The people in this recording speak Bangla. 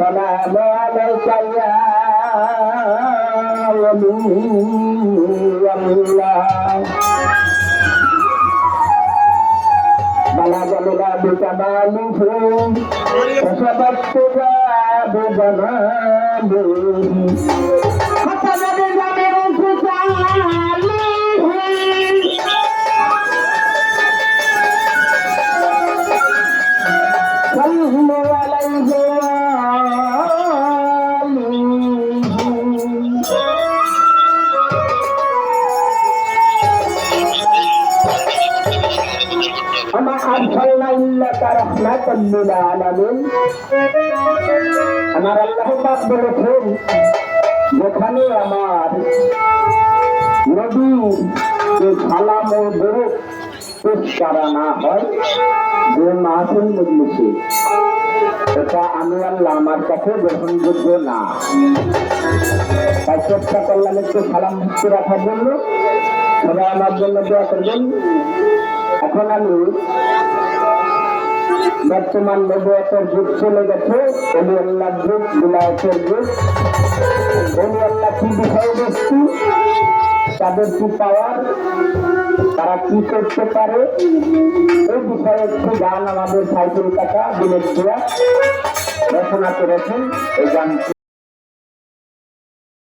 السلام عليك يا ولي الله بلغ الهدى بكماله كشف الهدى بجماله خطب بجميع انفصاله صلوا عليه وما أرسلنا إلا رحمة للعالمين আমার আল্লাহ পাক বলেছেন যেখানে আমার নবীর যে সালাম ও দরুদ পেশ করা না হয় যে মাহফিল মজলিসে এটা আমি আল্লাহ আমার কাছে গ্রহণযোগ্য না। তাই চেষ্টা করলাম একটু সালাম মুক্ত রাখার জন্য। সবাই আমার জন্য দোয়া করবেন। এখন আমি বর্তমান নবুয়তের যুগ চলে গেছে, অলি আল্লাহর যুগ, বিলায়েতের যুগ। অলি আল্লাহ কি বিষয়বস্তু, তাদের কি পাওয়ার, তারা কি করতে পারে, এই বিষয়ে একটি গান আমাদের সাইকেল কাকা দিনের রচনা করেছেন। এই গান